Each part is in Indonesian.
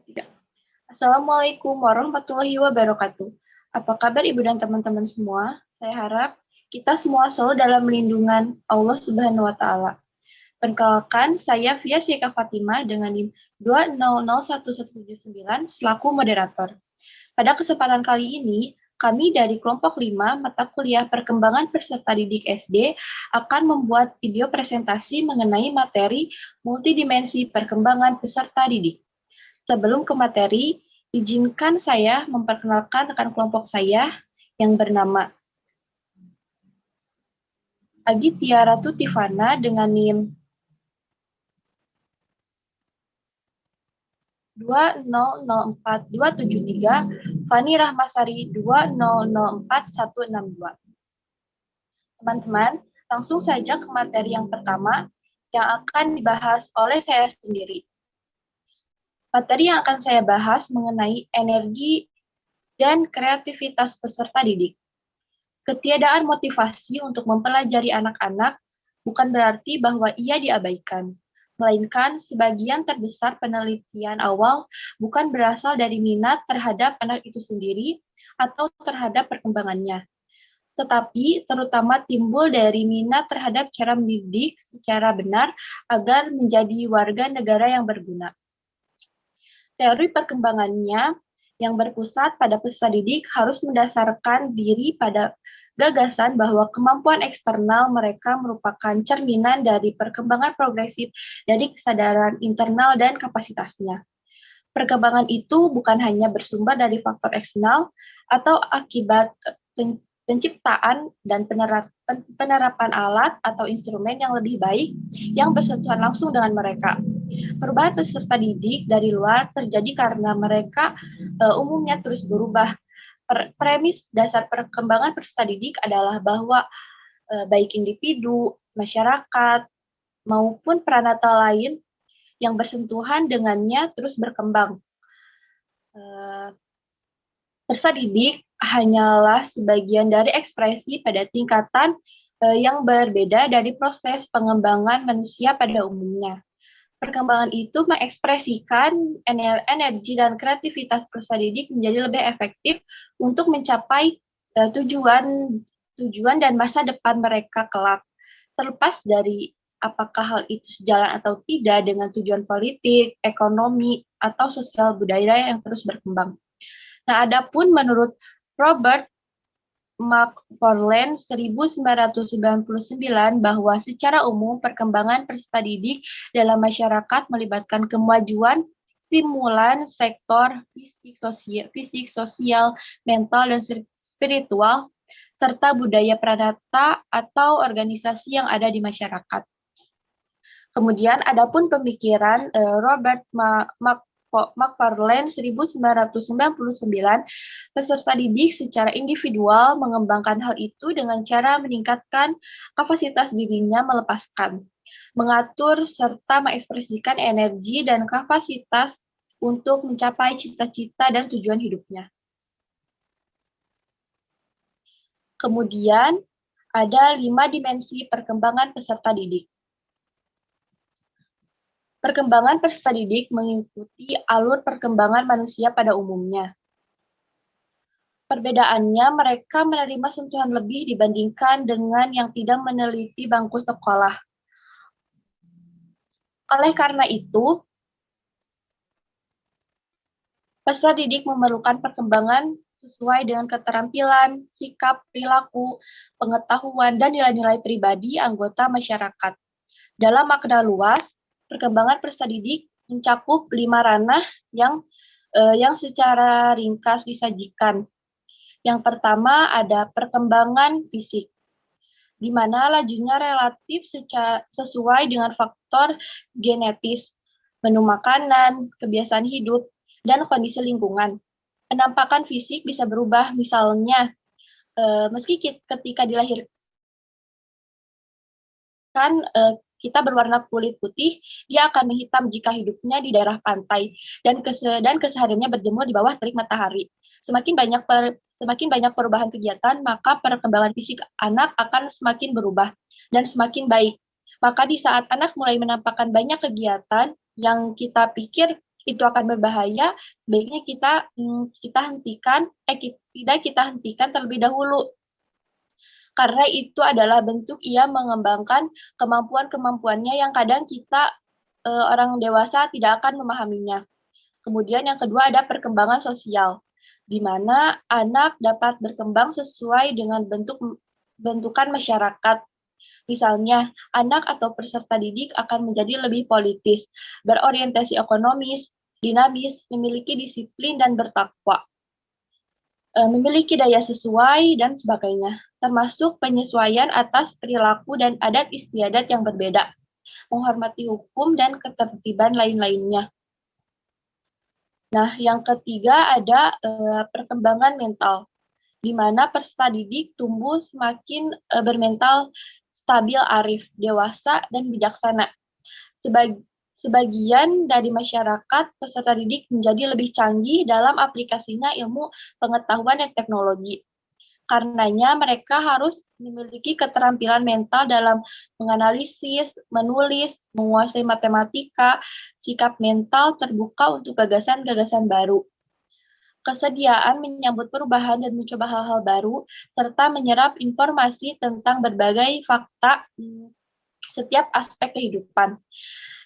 Tidak. Assalamualaikum warahmatullahi wabarakatuh. Apa kabar Ibu dan teman-teman semua? Saya harap kita semua selalu dalam lindungan Allah Subhanahu wa taala. Perkenalkan, saya Fia Syeka Fatimah dengan NIM 2001179 selaku moderator. Pada kesempatan kali ini, kami dari kelompok 5 mata kuliah Perkembangan Peserta Didik SD akan membuat video presentasi mengenai materi multidimensi perkembangan peserta didik. Sebelum ke materi, izinkan saya memperkenalkan rekan kelompok saya yang bernama Aditya Ratu Tivana dengan NIM 2004273, Fani Rahmasari 2004162. Teman-teman, langsung saja ke materi yang pertama yang akan dibahas oleh saya sendiri. Materi yang akan saya bahas mengenai energi dan kreativitas peserta didik. Ketiadaan motivasi untuk mempelajari anak-anak bukan berarti bahwa ia diabaikan, melainkan sebagian terbesar penelitian awal bukan berasal dari minat terhadap anak itu sendiri atau terhadap perkembangannya, tetapi terutama timbul dari minat terhadap cara mendidik secara benar agar menjadi warga negara yang berguna. Teori perkembangannya yang berpusat pada peserta didik harus mendasarkan diri pada gagasan bahwa kemampuan eksternal mereka merupakan cerminan dari perkembangan progresif dari kesadaran internal dan kapasitasnya. Perkembangan itu bukan hanya bersumber dari faktor eksternal atau akibat penciptaan dan penerapan alat atau instrumen yang lebih baik yang bersentuhan langsung dengan mereka. Perubahan peserta didik dari luar terjadi karena mereka umumnya terus berubah. Premis dasar perkembangan peserta didik adalah bahwa baik individu, masyarakat, maupun peranata lain yang bersentuhan dengannya terus berkembang. Peserta didik hanyalah sebagian dari ekspresi pada tingkatan yang berbeda dari proses pengembangan manusia pada umumnya. Perkembangan itu mengekspresikan energi dan kreativitas peserta didik menjadi lebih efektif untuk mencapai tujuan dan masa depan mereka kelak. Terlepas dari apakah hal itu sejalan atau tidak dengan tujuan politik, ekonomi, atau sosial budaya yang terus berkembang. Nah, adapun menurut Robert McFarlane 1999 bahwa secara umum perkembangan peserta didik dalam masyarakat melibatkan kemajuan stimulan sektor fisik, sosial, mental, dan spiritual, serta budaya pranata atau organisasi yang ada di masyarakat. Kemudian adapun pemikiran Robert McFarlane 1999, peserta didik secara individual mengembangkan hal itu dengan cara meningkatkan kapasitas dirinya melepaskan, mengatur, serta mengekspresikan energi dan kapasitas untuk mencapai cita-cita dan tujuan hidupnya. Kemudian ada 5 dimensi perkembangan peserta didik. Perkembangan peserta didik mengikuti alur perkembangan manusia pada umumnya. Perbedaannya, mereka menerima sentuhan lebih dibandingkan dengan yang tidak meneliti bangku sekolah. Oleh karena itu, peserta didik memerlukan perkembangan sesuai dengan keterampilan, sikap, perilaku, pengetahuan, dan nilai-nilai pribadi anggota masyarakat. Dalam makna luas, perkembangan peserta didik mencakup 5 ranah yang secara ringkas disajikan. Yang pertama ada perkembangan fisik, di mana lajunya relatif sesuai dengan faktor genetis, menu makanan, kebiasaan hidup, dan kondisi lingkungan. Penampakan fisik bisa berubah, misalnya meski ketika dilahirkan kita berwarna kulit putih, dia akan menghitam jika hidupnya di daerah pantai dan kesehariannya berjemur di bawah terik matahari. Semakin banyak perubahan kegiatan, maka perkembangan fisik anak akan semakin berubah dan semakin baik. Maka di saat anak mulai menampakkan banyak kegiatan yang kita pikir itu akan berbahaya, sebaiknya tidak kita hentikan terlebih dahulu. Karena itu adalah bentuk ia mengembangkan kemampuan-kemampuannya yang kadang kita orang dewasa tidak akan memahaminya. Kemudian yang kedua ada perkembangan sosial, di mana anak dapat berkembang sesuai dengan bentukan masyarakat. Misalnya, anak atau peserta didik akan menjadi lebih politis, berorientasi ekonomis, dinamis, memiliki disiplin dan bertakwa, memiliki daya sesuai, dan sebagainya, termasuk penyesuaian atas perilaku dan adat istiadat yang berbeda, menghormati hukum dan ketertiban lain-lainnya. Nah, yang ketiga ada perkembangan mental, di mana peserta didik tumbuh semakin bermental stabil, arif, dewasa, dan bijaksana. Sebagian dari masyarakat peserta didik menjadi lebih canggih dalam aplikasinya ilmu pengetahuan dan teknologi. Karenanya mereka harus memiliki keterampilan mental dalam menganalisis, menulis, menguasai matematika, sikap mental terbuka untuk gagasan-gagasan baru, kesediaan menyambut perubahan dan mencoba hal-hal baru, serta menyerap informasi tentang berbagai fakta setiap aspek kehidupan.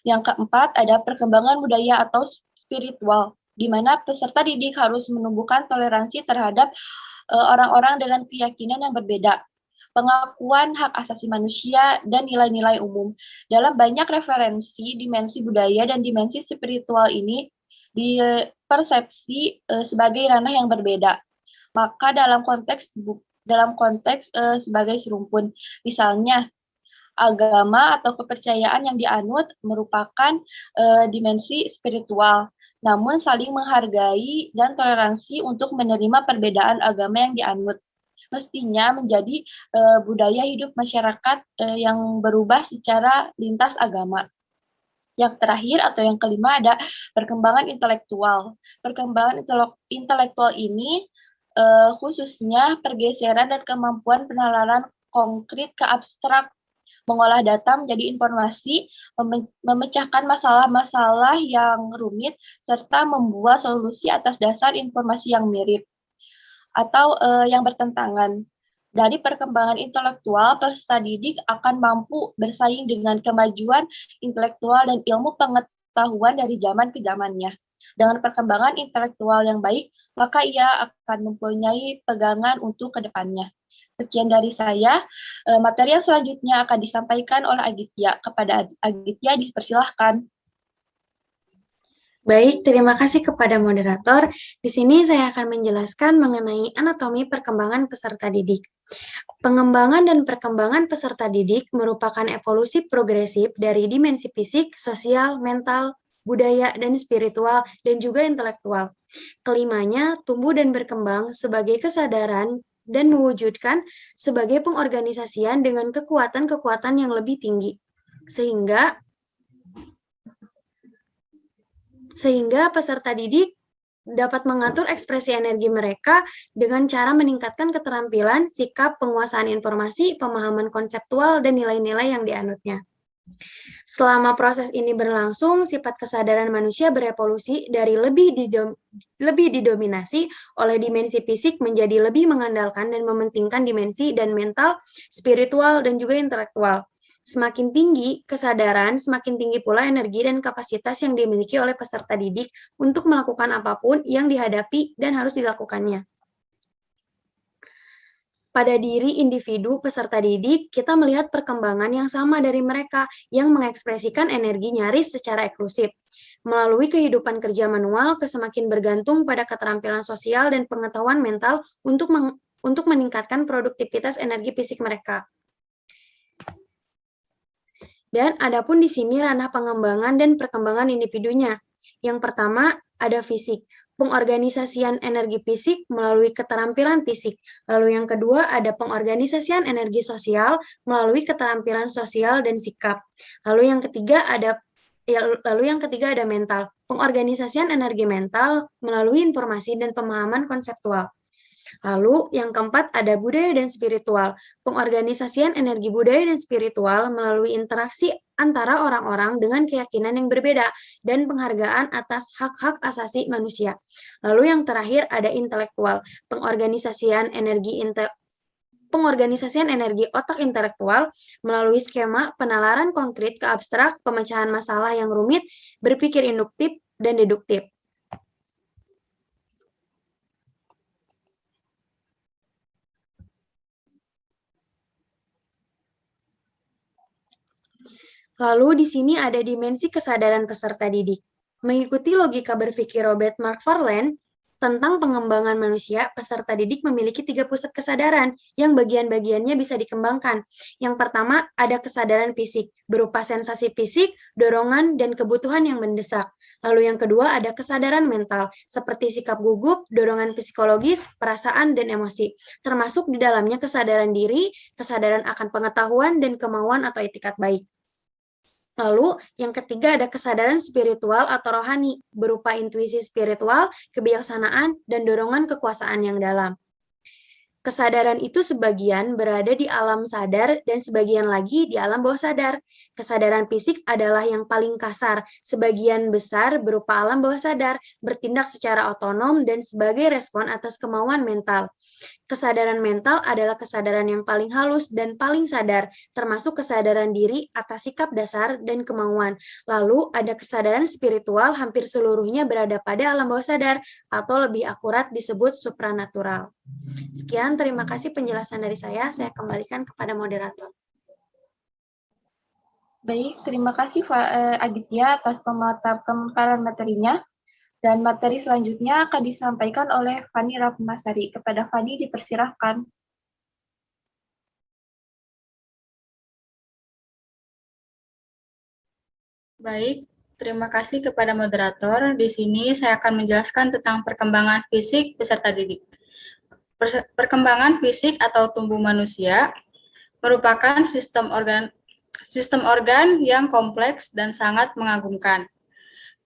Yang keempat, ada perkembangan budaya atau spiritual, di mana peserta didik harus menumbuhkan toleransi terhadap orang-orang dengan keyakinan yang berbeda, pengakuan hak asasi manusia, dan nilai-nilai umum. Dalam banyak referensi, dimensi budaya dan dimensi spiritual ini dipersepsi sebagai ranah yang berbeda. Maka dalam konteks sebagai serumpun, misalnya agama atau kepercayaan yang dianut merupakan dimensi spiritual, namun saling menghargai dan toleransi untuk menerima perbedaan agama yang dianut mestinya menjadi budaya hidup masyarakat yang berubah secara lintas agama. Yang terakhir atau yang kelima ada perkembangan intelektual. Perkembangan intelektual ini khususnya pergeseran dan kemampuan penalaran konkret ke abstrak, mengolah data menjadi informasi, memecahkan masalah-masalah yang rumit, serta membuat solusi atas dasar informasi yang mirip atau yang bertentangan. Dari perkembangan intelektual, peserta didik akan mampu bersaing dengan kemajuan intelektual dan ilmu pengetahuan dari zaman ke zamannya. Dengan perkembangan intelektual yang baik, maka ia akan mempunyai pegangan untuk kedepannya. Sekian dari saya. Materi yang selanjutnya akan disampaikan oleh Agitya. Kepada Agitya, dipersilahkan. Baik, terima kasih kepada moderator. Di sini saya akan menjelaskan mengenai anatomi perkembangan peserta didik. Pengembangan dan perkembangan peserta didik merupakan evolusi progresif dari dimensi fisik, sosial, mental, budaya, dan spiritual, dan juga intelektual. Kelimanya, tumbuh dan berkembang sebagai kesadaran dan mewujudkan sebagai pengorganisasian dengan kekuatan-kekuatan yang lebih tinggi. Sehingga peserta didik dapat mengatur ekspresi energi mereka dengan cara meningkatkan keterampilan, sikap, penguasaan informasi, pemahaman konseptual, dan nilai-nilai yang dianutnya. Selama proses ini berlangsung, sifat kesadaran manusia berevolusi dari lebih didominasi oleh dimensi fisik menjadi lebih mengandalkan dan mementingkan dimensi dan mental, spiritual, dan juga intelektual. Semakin tinggi kesadaran, semakin tinggi pula energi dan kapasitas yang dimiliki oleh peserta didik untuk melakukan apapun yang dihadapi dan harus dilakukannya. Pada diri individu peserta didik, kita melihat perkembangan yang sama dari mereka yang mengekspresikan energi nyaris secara eksklusif. Melalui kehidupan kerja manual, semakin bergantung pada keterampilan sosial dan pengetahuan mental untuk meningkatkan produktivitas energi fisik mereka. Dan adapun di sini ranah pengembangan dan perkembangan individunya. Yang pertama ada fisik, pengorganisasian energi fisik melalui keterampilan fisik. Lalu yang kedua ada pengorganisasian energi sosial melalui keterampilan sosial dan sikap. Lalu yang ketiga ada mental, pengorganisasian energi mental melalui informasi dan pemahaman konseptual. Lalu yang keempat ada budaya dan spiritual. Pengorganisasian energi budaya dan spiritual melalui interaksi antara orang-orang dengan keyakinan yang berbeda dan penghargaan atas hak-hak asasi manusia. Lalu yang terakhir ada intelektual. Pengorganisasian energi otak intelektual melalui skema penalaran konkret ke abstrak, pemecahan masalah yang rumit, berpikir induktif dan deduktif. Lalu di sini ada dimensi kesadaran peserta didik. Mengikuti logika berpikir Robert McFarlane tentang pengembangan manusia, peserta didik memiliki 3 pusat kesadaran yang bagian-bagiannya bisa dikembangkan. Yang pertama ada kesadaran fisik, berupa sensasi fisik, dorongan, dan kebutuhan yang mendesak. Lalu yang kedua ada kesadaran mental, seperti sikap gugup, dorongan psikologis, perasaan, dan emosi. Termasuk di dalamnya kesadaran diri, kesadaran akan pengetahuan, dan kemauan atau itikat baik. Lalu, yang ketiga ada kesadaran spiritual atau rohani, berupa intuisi spiritual, kebijaksanaan, dan dorongan kekuasaan yang dalam. Kesadaran itu sebagian berada di alam sadar dan sebagian lagi di alam bawah sadar. Kesadaran fisik adalah yang paling kasar, sebagian besar berupa alam bawah sadar, bertindak secara otonom dan sebagai respon atas kemauan mental. Kesadaran mental adalah kesadaran yang paling halus dan paling sadar, termasuk kesadaran diri atas sikap dasar dan kemauan. Lalu ada kesadaran spiritual, hampir seluruhnya berada pada alam bawah sadar, atau lebih akurat disebut supranatural. Sekian, terima kasih penjelasan dari saya kembalikan kepada moderator. Baik, terima kasih Agitya atas pemaparan materinya. Dan materi selanjutnya akan disampaikan oleh Fani Ratmasari. Kepada Fani dipersilahkan. Baik, terima kasih kepada moderator. Di sini saya akan menjelaskan tentang perkembangan fisik peserta didik. Perkembangan fisik atau tumbuh manusia merupakan sistem organ yang kompleks dan sangat mengagumkan.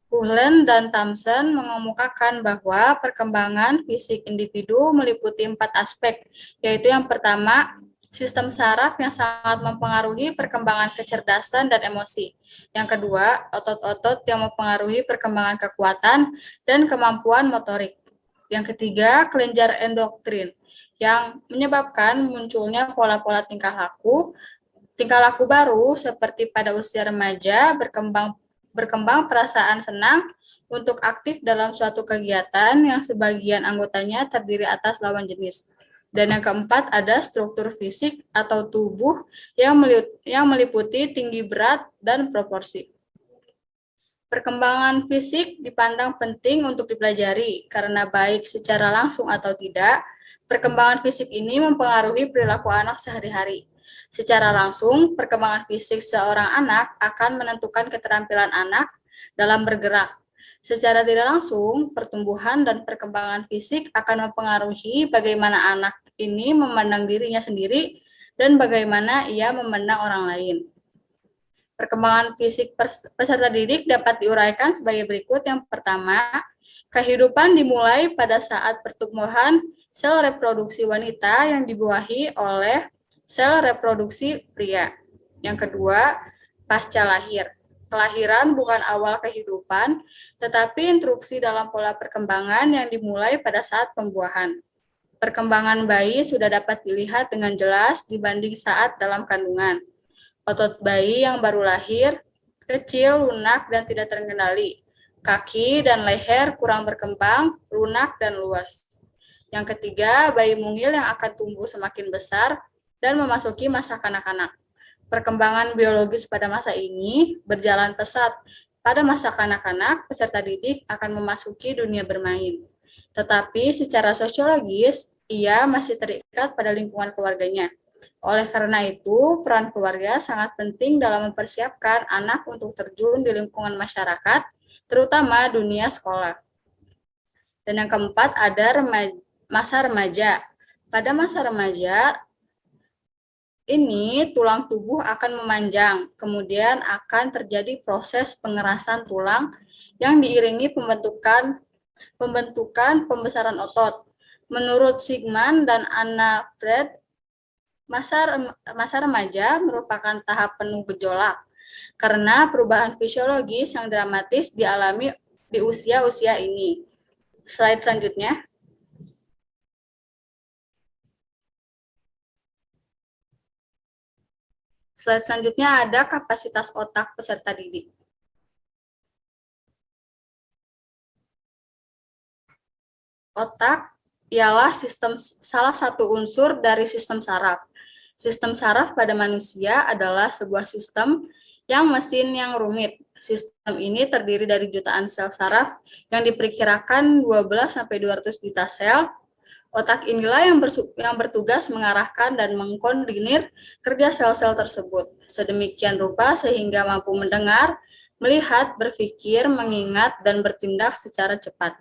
Kuhlen dan Thomson mengemukakan bahwa perkembangan fisik individu meliputi 4 aspek, yaitu yang pertama, sistem saraf yang sangat mempengaruhi perkembangan kecerdasan dan emosi. Yang kedua, otot-otot yang mempengaruhi perkembangan kekuatan dan kemampuan motorik. Yang ketiga, kelenjar endokrin yang menyebabkan munculnya pola-pola tingkah laku baru seperti pada usia remaja, berkembang perasaan senang untuk aktif dalam suatu kegiatan yang sebagian anggotanya terdiri atas lawan jenis. Dan yang keempat ada struktur fisik atau tubuh yang meliputi tinggi, berat, dan proporsi. Perkembangan fisik dipandang penting untuk dipelajari karena baik secara langsung atau tidak, perkembangan fisik ini mempengaruhi perilaku anak sehari-hari. Secara langsung, perkembangan fisik seorang anak akan menentukan keterampilan anak dalam bergerak. Secara tidak langsung, pertumbuhan dan perkembangan fisik akan mempengaruhi bagaimana anak ini memandang dirinya sendiri dan bagaimana ia memandang orang lain. Perkembangan fisik peserta didik dapat diuraikan sebagai berikut. Yang pertama, kehidupan dimulai pada saat pertumbuhan sel reproduksi wanita yang dibuahi oleh sel reproduksi pria. Yang kedua, pasca lahir. Kelahiran bukan awal kehidupan, tetapi interupsi dalam pola perkembangan yang dimulai pada saat pembuahan. Perkembangan bayi sudah dapat dilihat dengan jelas dibanding saat dalam kandungan. Otot bayi yang baru lahir, kecil, lunak, dan tidak terkendali. Kaki dan leher kurang berkembang, lunak, dan luas. Yang ketiga, bayi mungil yang akan tumbuh semakin besar dan memasuki masa kanak-kanak. Perkembangan biologis pada masa ini berjalan pesat. Pada masa kanak-kanak, peserta didik akan memasuki dunia bermain. Tetapi secara sosiologis, ia masih terikat pada lingkungan keluarganya. Oleh karena itu, peran keluarga sangat penting dalam mempersiapkan anak untuk terjun di lingkungan masyarakat, terutama dunia sekolah. Dan yang keempat ada masa remaja. Pada masa remaja, ini tulang tubuh akan memanjang, kemudian akan terjadi proses pengerasan tulang yang diiringi pembentukan pembesaran otot. Menurut Sigmund dan Anna Freud, masa remaja merupakan tahap penuh gejolak karena perubahan fisiologis yang dramatis dialami di usia-usia ini. Slide selanjutnya. Slide selanjutnya ada kapasitas otak peserta didik. Otak ialah salah satu unsur dari sistem saraf. Sistem saraf pada manusia adalah sebuah sistem mesin yang rumit. Sistem ini terdiri dari jutaan sel saraf yang diperkirakan 12-200 juta sel. Otak inilah yang bertugas mengarahkan dan mengkoordinir kerja sel-sel tersebut sedemikian rupa sehingga mampu mendengar, melihat, berpikir, mengingat, dan bertindak secara cepat.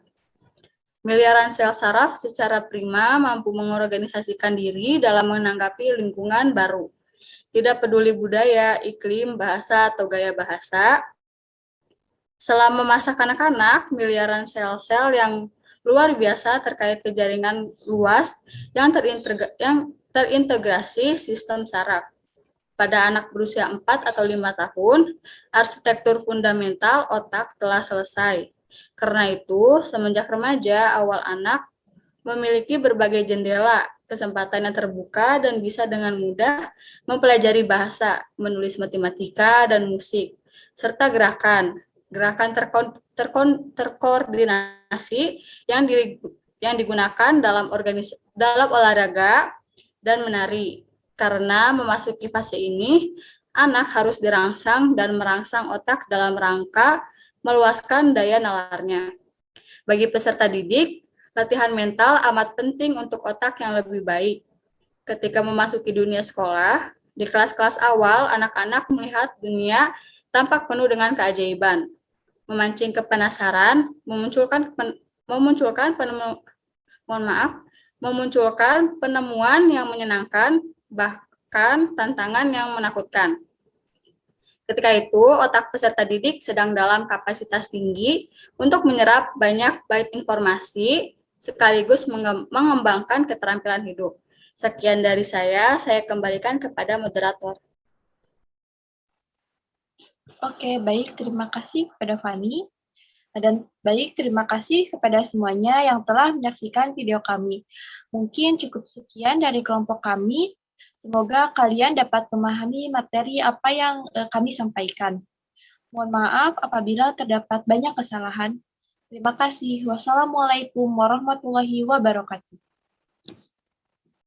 Miliaran sel saraf secara prima mampu mengorganisasikan diri dalam menanggapi lingkungan baru. Tidak peduli budaya, iklim, bahasa, atau gaya bahasa. Selama masa kanak-kanak, miliaran sel-sel yang luar biasa terkait ke jaringan luas yang terintegrasi sistem saraf. Pada anak berusia 4 atau 5 tahun, arsitektur fundamental otak telah selesai. Karena itu, semenjak remaja, awal anak memiliki berbagai jendela, kesempatan yang terbuka, dan bisa dengan mudah mempelajari bahasa, menulis matematika, dan musik, serta gerakan terkoordinasi yang digunakan dalam olahraga dan menari. Karena memasuki fase ini, anak harus dirangsang dan merangsang otak dalam rangka meluaskan daya nalarnya. Bagi peserta didik, latihan mental amat penting untuk otak yang lebih baik. Ketika memasuki dunia sekolah, di kelas-kelas awal, anak-anak melihat dunia tampak penuh dengan keajaiban, memancing kepenasaran, memunculkan penemuan yang menyenangkan, bahkan tantangan yang menakutkan. Ketika itu, otak peserta didik sedang dalam kapasitas tinggi untuk menyerap banyak bait informasi sekaligus mengembangkan keterampilan hidup. Sekian dari saya kembalikan kepada moderator. Oke, baik. Terima kasih kepada Fani. Dan baik, terima kasih kepada semuanya yang telah menyaksikan video kami. Mungkin cukup sekian dari kelompok kami. Semoga kalian dapat memahami materi apa yang kami sampaikan. Mohon maaf apabila terdapat banyak kesalahan. Terima kasih. Wassalamualaikum warahmatullahi wabarakatuh.